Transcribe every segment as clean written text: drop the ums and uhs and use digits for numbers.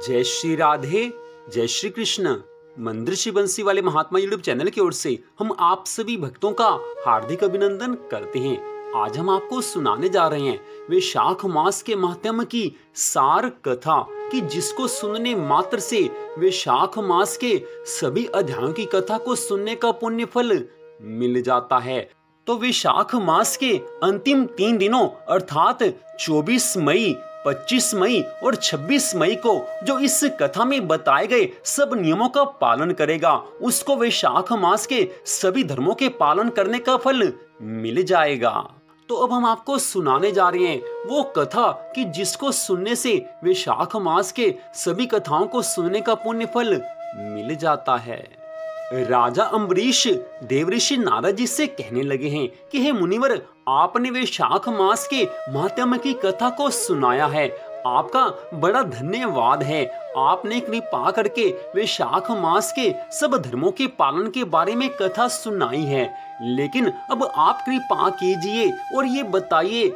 जय श्री राधे, जय श्री कृष्ण। मंदिर श्री बंसी वाले महात्मा यूट्यूब चैनल की ओर से हम आप सभी भक्तों का हार्दिक अभिनंदन करते हैं। आज हम आपको सुनाने जा रहे हैं वैशाख मास के महात्म्य की सार कथा कि जिसको सुनने मात्र से वैशाख मास के सभी अध्यायों की कथा को सुनने का पुण्य फल मिल जाता है। तो वैशाख मास के अंतिम 3 दिनों अर्थात 24 मई, 25 मई और 26 मई को जो इस कथा में बताए गए सब नियमों का पालन करेगा उसको वैशाख मास के सभी धर्मों के पालन करने का फल मिल जाएगा। तो अब हम आपको सुनाने जा रहे हैं वो कथा कि जिसको सुनने से वैशाख मास के सभी कथाओं को सुनने का पुण्य फल मिल जाता है। राजा अम्बरीश देवऋषि नारद जी से कहने लगे हैं कि हे मुनिवर, आपने वैशाख मास के महात्म्य की कथा को सुनाया है, आपका बड़ा धन्यवाद है। आपने कृपा करके वैशाख मास के सब धर्मों के पालन के बारे में कथा सुनाई है, लेकिन अब आप कृपा कीजिए और ये बताइए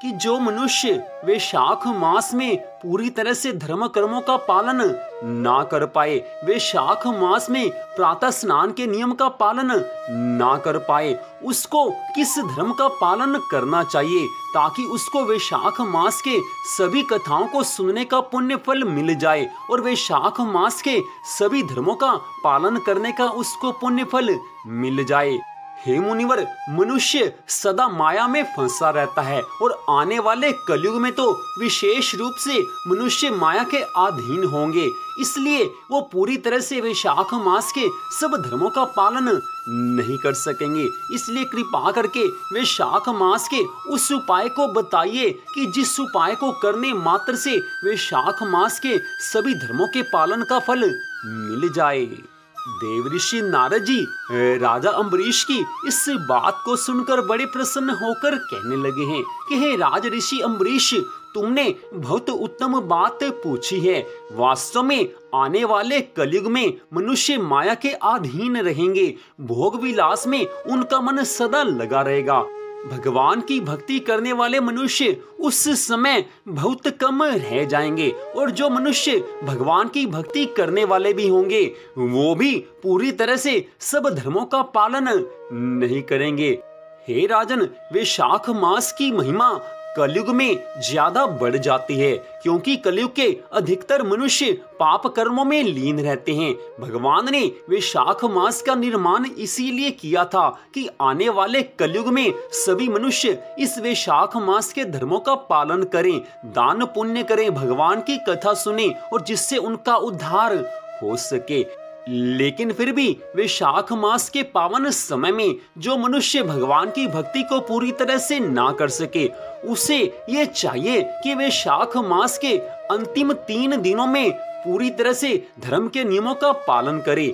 कि जो मनुष्य वैशाख मास में पूरी तरह से धर्म कर्मों का पालन ना कर पाए, वैशाख मास में प्रातः स्नान के नियम का पालन ना कर पाए, उसको किस धर्म का पालन करना चाहिए ताकि उसको वैशाख मास के सभी कथाओं को सुनने का पुण्य फल मिल जाए और वैशाख मास के सभी धर्मों का पालन करने का उसको पुण्य फल मिल जाए। हे मुनिवर, मनुष्य सदा माया में फंसा रहता है और आने वाले कलयुग में तो विशेष रूप से मनुष्य माया के अधीन होंगे, इसलिए वो पूरी तरह से वैशाख मास के सब धर्मों का पालन नहीं कर सकेंगे। इसलिए कृपा करके वैशाख मास के उस उपाय को बताइए कि जिस उपाय को करने मात्र से वैशाख मास के सभी धर्मों के पालन का फल मिल जाए। देवऋषि नारद जी राजा अम्बरीश की इस बात को सुनकर बड़े प्रसन्न होकर कहने लगे हैं कि हे राज ऋषि अम्बरीश, तुमने बहुत उत्तम बात पूछी है। वास्तव में आने वाले कलयुग में मनुष्य माया के अधीन रहेंगे, भोग विलास में उनका मन सदा लगा रहेगा। भगवान की भक्ति करने वाले मनुष्य उस समय बहुत कम रह जाएंगे और जो मनुष्य भगवान की भक्ति करने वाले भी होंगे वो भी पूरी तरह से सब धर्मों का पालन नहीं करेंगे। हे राजन, वैशाख मास की महिमा कलयुग में ज्यादा बढ़ जाती है क्योंकि कलयुग के अधिकतर मनुष्य पाप कर्मों में लीन रहते हैं। भगवान ने वैशाख मास का निर्माण इसीलिए किया था कि आने वाले कलयुग में सभी मनुष्य इस वैशाख मास के धर्मों का पालन करें, दान पुण्य करें, भगवान की कथा सुने और जिससे उनका उद्धार हो सके। लेकिन फिर भी वैशाख मास के पावन समय में जो मनुष्य भगवान की भक्ति को पूरी तरह से ना कर सके उसे ये चाहिए कि वैशाख मास के अंतिम 3 दिनों में पूरी तरह से धर्म के नियमों का पालन करे।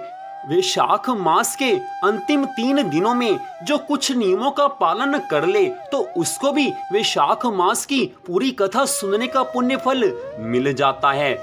वैशाख मास के अंतिम 3 दिनों में जो कुछ नियमों का पालन कर ले तो उसको भी वैशाख मास की पूरी कथा सुनने का पुण्य फल मिल जाता है।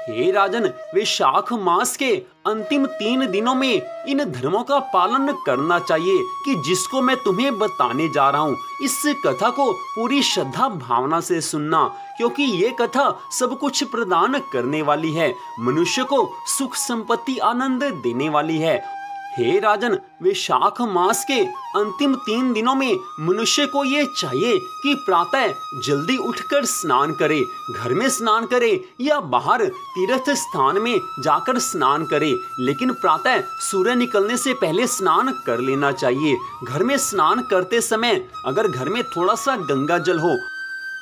हे राजन, वैशाख मास के अंतिम 3 दिनों में इन धर्मों का पालन करना चाहिए कि जिसको मैं तुम्हें बताने जा रहा हूँ। इस कथा को पूरी श्रद्धा भावना से सुनना क्योंकि ये कथा सब कुछ प्रदान करने वाली है, मनुष्य को सुख संपत्ति आनंद देने वाली है। हे राजन, वैशाख मास के अंतिम 3 दिनों में मनुष्य को ये चाहिए कि प्रातः जल्दी उठकर स्नान करे, घर में स्नान करे या बाहर तीर्थ स्थान में जाकर स्नान करे, लेकिन प्रातः सूर्य निकलने से पहले स्नान कर लेना चाहिए। घर में स्नान करते समय अगर घर में थोड़ा सा गंगा जल हो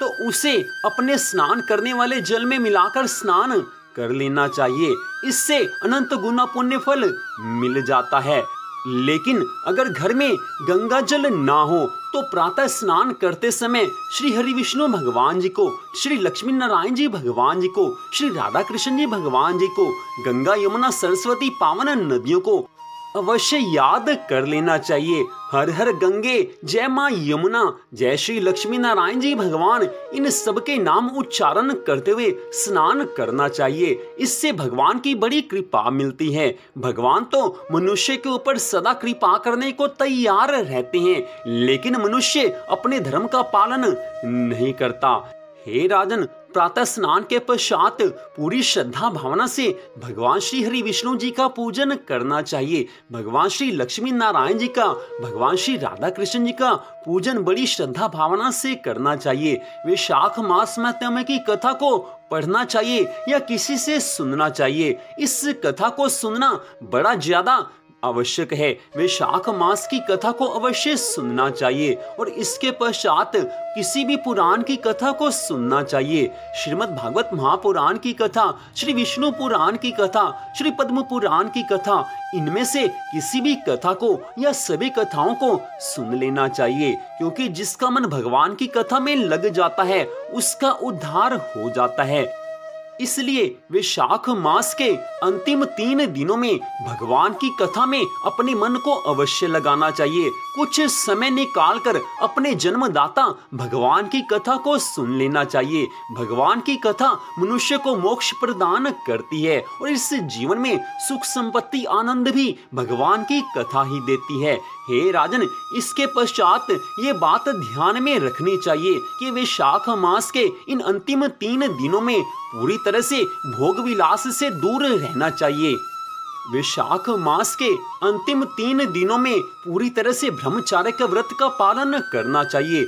तो उसे अपने स्नान करने वाले जल में मिलाकर स्नान कर लेना चाहिए, इससे अनंत गुना पुण्य फल मिल जाता है। लेकिन अगर घर में गंगा जल ना हो तो प्रातः स्नान करते समय श्री हरि विष्णु भगवान जी को, श्री लक्ष्मी नारायण जी भगवान जी को, श्री राधा कृष्ण जी भगवान जी को, गंगा यमुना सरस्वती पावन नदियों को अवश्य याद कर लेना चाहिए। हर हर गंगे, जय माँ यमुना, जय श्री लक्ष्मी नारायण जी भगवान, इन सबके नाम उच्चारण करते हुए स्नान करना चाहिए। इससे भगवान की बड़ी कृपा मिलती है। भगवान तो मनुष्य के ऊपर सदा कृपा करने को तैयार रहते हैं, लेकिन मनुष्य अपने धर्म का पालन नहीं करता। हे राजन, प्रातः स्नान के पश्चात पूरी श्रद्धा भावना से भगवान श्री हरि विष्णु जी का पूजन करना चाहिए। भगवान श्री लक्ष्मी नारायण जी का, भगवान श्री राधा कृष्ण जी का पूजन बड़ी श्रद्धा भावना से करना चाहिए। वैशाख मास महात्म्य की कथा को पढ़ना चाहिए या किसी से सुनना चाहिए। इस कथा को सुनना बड़ा ज्यादा आवश्यक है। वैशाख मास की कथा को अवश्य सुनना चाहिए और इसके पश्चात किसी भी पुराण की कथा को सुनना चाहिए। श्रीमद् भागवत महापुराण की कथा, श्री विष्णु पुराण की कथा, श्री पद्म पुराण की कथा, इनमें से किसी भी कथा को या सभी कथाओं को सुन लेना चाहिए, क्योंकि जिसका मन भगवान की कथा में लग जाता है उसका उद्धार हो जाता है। इसलिए वैशाख मास के अंतिम 3 दिनों में भगवान की कथा में अपने मन को अवश्य लगाना चाहिए। कुछ समय निकालकर अपने जन्मदाता भगवान की कथा को सुन लेना चाहिए। भगवान की कथा मनुष्य को मोक्ष प्रदान करती है और इस जीवन में सुख संपत्ति आनंद भी भगवान की कथा ही देती है। हे राजन, इसके पश्चात ये बात ध्यान में रखनी चाहिए कि वैशाख मास के इन अंतिम 3 दिनों में पूरी तरह से भोग विलास से दूर रहना चाहिए। वैशाख मास के अंतिम 3 दिनों में पूरी तरह से ब्रह्मचार्य का व्रत का पालन करना चाहिए।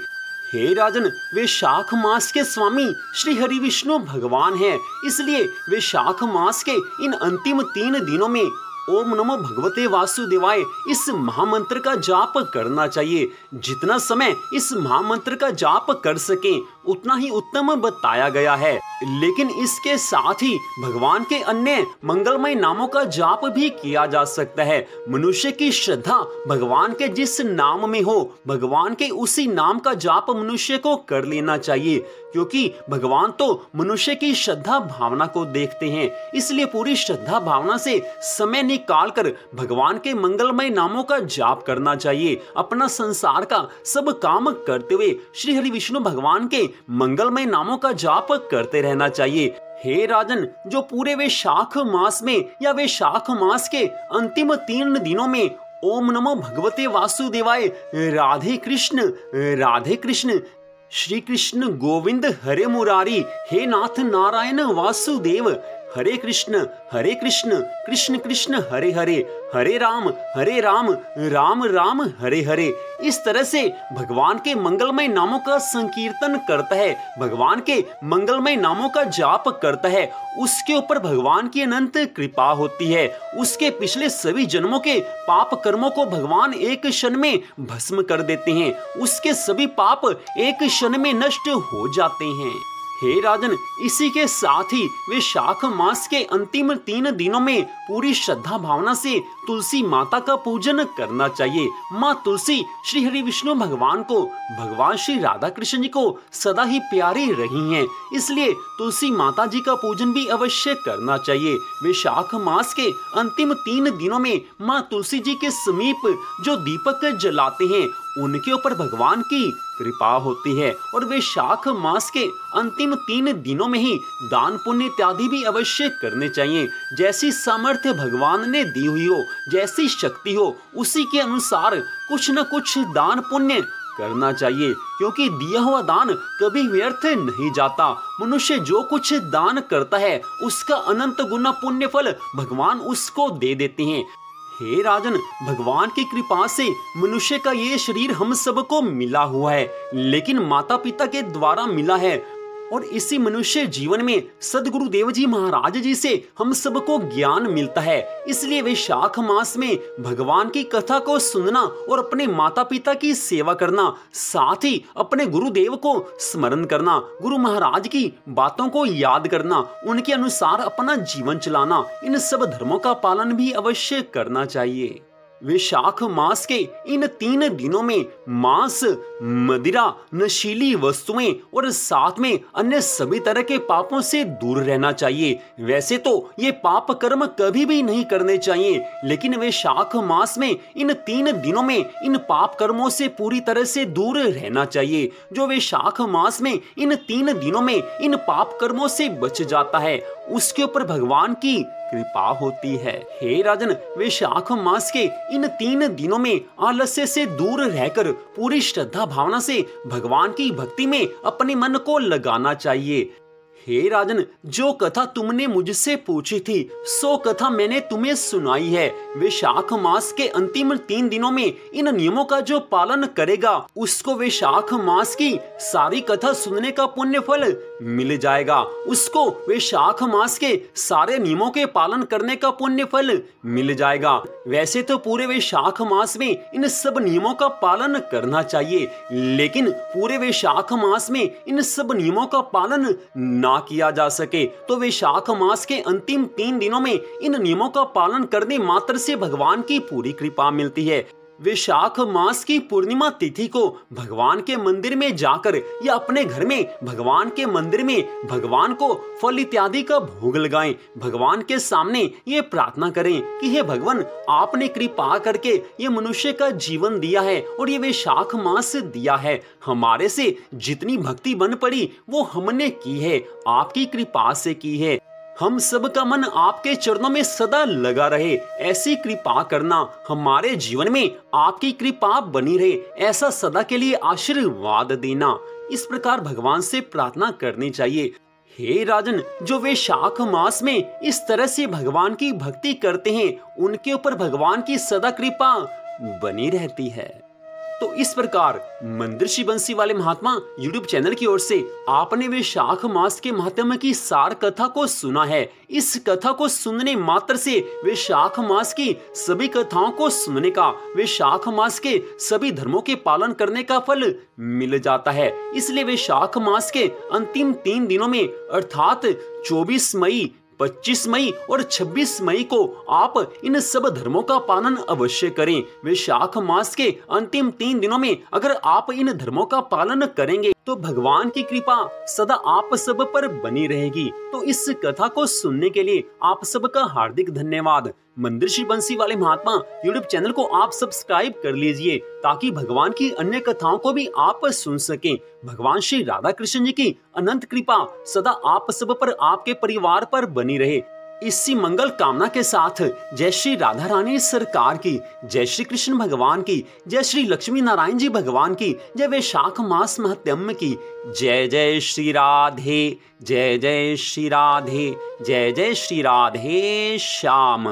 हे राजन, वैशाख मास के स्वामी श्री हरि विष्णु भगवान हैं, इसलिए वैशाख मास के इन अंतिम 3 दिनों में ओम नमो भगवते वासुदेवाय इस महामंत्र का जाप करना चाहिए। जितना समय इस महामंत्र का जाप कर सकें उतना ही उत्तम बताया गया है, लेकिन इसके साथ ही भगवान के अन्य मंगलमय नामों का जाप भी किया जा सकता है। मनुष्य की श्रद्धा भगवान के जिस नाम में हो, भगवान के उसी नाम का जाप मनुष्य को कर लेना चाहिए, क्योंकि भगवान तो मनुष्य की श्रद्धा भावना को देखते हैं। इसलिए पूरी श्रद्धा भावना से समय निकालकर भगवान के मंगलमय नामों का जाप करना चाहिए। अपना संसार का सब काम करते हुए श्री हरि विष्णु भगवान के मंगलमय नामों का जाप करते रहना चाहिए। हे राजन, जो पूरे वैशाख मास में या वैशाख मास के अंतिम 3 दिनों में ओम नमो भगवते वासुदेवाय, राधे कृष्ण, श्री कृष्ण गोविंद हरे मुरारी, हे नाथ नारायण वासुदेव, हरे कृष्ण कृष्ण कृष्ण हरे हरे, हरे राम राम राम हरे हरे, इस तरह से भगवान के मंगलमय नामों का संकीर्तन करता है, भगवान के मंगलमय नामों का जाप करता है, उसके ऊपर भगवान की अनंत कृपा होती है। उसके पिछले सभी जन्मों के पाप कर्मों को भगवान एक क्षण में भस्म कर देते हैं। उसके सभी पाप एक क्षण में नष्ट हो जाते हैं। हे राजन, इसी के साथ ही वैशाख मास के अंतिम 3 दिनों में पूरी श्रद्धा भावना से तुलसी माता का पूजन करना चाहिए। माँ तुलसी श्री हरि विष्णु भगवान को, भगवान श्री राधा कृष्ण जी को सदा ही प्यारी रही हैं, इसलिए तुलसी माता जी का पूजन भी अवश्य करना चाहिए। वैशाख मास के अंतिम 3 दिनों में माँ तुलसी जी के समीप जो दीपक जलाते हैं उनके ऊपर भगवान की कृपा होती है। और वैशाख मास के अंतिम 3 दिनों में ही दान पुण्य इत्यादि भी अवश्य करने चाहिए। जैसी सामर्थ्य भगवान ने दी हुई हो, जैसी शक्ति हो, उसी के अनुसार कुछ न कुछ दान पुण्य करना चाहिए, क्योंकि दिया हुआ दान कभी व्यर्थ नहीं जाता। मनुष्य जो कुछ दान करता है उसका अनंत गुना पुण्य फल भगवान उसको दे देते हैं। हे राजन, भगवान की कृपा से मनुष्य का ये शरीर हम सबको मिला हुआ है, लेकिन माता पिता के द्वारा मिला है, और इसी मनुष्य जीवन में सदगुरु देव जी महाराज जी से हम सबको ज्ञान मिलता है। इसलिए वैशाख मास में भगवान की कथा को सुनना और अपने माता पिता की सेवा करना, साथ ही अपने गुरुदेव को स्मरण करना, गुरु महाराज की बातों को याद करना, उनके अनुसार अपना जीवन चलाना, इन सब धर्मों का पालन भी अवश्य करना चाहिए। वैशाख मास के इन 3 दिनों में मांस, मदिरा, नशीली वस्तुएं और साथ में अन्य सभी तरह के पापों से दूर रहना चाहिए। वैसे तो ये पाप कर्म कभी भी नहीं करने चाहिए, लेकिन वैशाख मास में इन 3 दिनों में इन पाप कर्मों से पूरी तरह से दूर रहना चाहिए। जो वैशाख मास में इन 3 दिनों में इन पाप कर्मों से बच जाता है उसके ऊपर भगवान की कृपा होती है। हे राजन, वैशाख मास के इन 3 दिनों में आलस्य से दूर रहकर पूरी श्रद्धा भावना से भगवान की भक्ति में अपने मन को लगाना चाहिए। हे राजन, जो कथा तुमने मुझसे पूछी थी सो कथा मैंने तुम्हें सुनाई है। वैशाख मास के अंतिम 3 दिनों में इन नियमों का जो पालन करेगा उसको वैशाख मास की सारी कथा सुनने का पुण्य फल मिल जाएगा। उसको वैशाख मास के सारे नियमों के पालन करने का पुण्य फल मिल जाएगा। वैसे तो पूरे वैशाख मास में इन सब नियमों का पालन करना चाहिए, लेकिन पूरे वैशाख मास में इन सब नियमों का पालन ना किया जा सके तो वैशाख मास के अंतिम 3 दिनों में इन नियमों का पालन करने मात्र से भगवान की पूरी कृपा मिलती है। वैशाख मास की पूर्णिमा तिथि को भगवान के मंदिर में जाकर या अपने घर में भगवान के मंदिर में भगवान को फल इत्यादि का भोग लगाएं। भगवान के सामने ये प्रार्थना करें कि हे भगवान, आपने कृपा करके ये मनुष्य का जीवन दिया है और ये वैशाख मास दिया है। हमारे से जितनी भक्ति बन पड़ी वो हमने की है, आपकी कृपा से की है। हम सब का मन आपके चरणों में सदा लगा रहे, ऐसी कृपा करना। हमारे जीवन में आपकी कृपा बनी रहे, ऐसा सदा के लिए आशीर्वाद देना। इस प्रकार भगवान से प्रार्थना करनी चाहिए। हे राजन, जो वैशाख मास में इस तरह से भगवान की भक्ति करते हैं उनके ऊपर भगवान की सदा कृपा बनी रहती है। तो इस प्रकार मंदिर बंसी वाले महात्मा यूट्यूब चैनल की ओर से आपने वैशाख मास के महात्म्य की सार कथा को सुना है। इस कथा को सुनने मात्र से वैशाख मास की सभी कथाओं को सुनने का, वैशाख मास के सभी धर्मों के पालन करने का फल मिल जाता है। इसलिए वैशाख मास के अंतिम 3 दिनों में अर्थात 24 मई, 25 मई और 26 मई को आप इन सब धर्मों का पालन अवश्य करें। वैशाख मास के अंतिम 3 दिनों में अगर आप इन धर्मों का पालन करेंगे तो भगवान की कृपा सदा आप सब पर बनी रहेगी। तो इस कथा को सुनने के लिए आप सबका हार्दिक धन्यवाद। मंदिर बंसी वाले महात्मा यूट्यूब चैनल को आप सब्सक्राइब कर लीजिए ताकि भगवान की अन्य कथाओं को भी आप सुन सकें। भगवान श्री राधा कृष्ण जी की अनंत कृपा सदा आप सब पर, आपके परिवार पर बनी रहे। इसी मंगल कामना के साथ जय श्री राधा रानी सरकार की, जय श्री कृष्ण भगवान की, जय श्री लक्ष्मी नारायण जी भगवान की, जय वैशाख मास महात्म्य की। जय जय श्री राधे, जय जय श्री राधे, जय जय श्री राधे श्याम।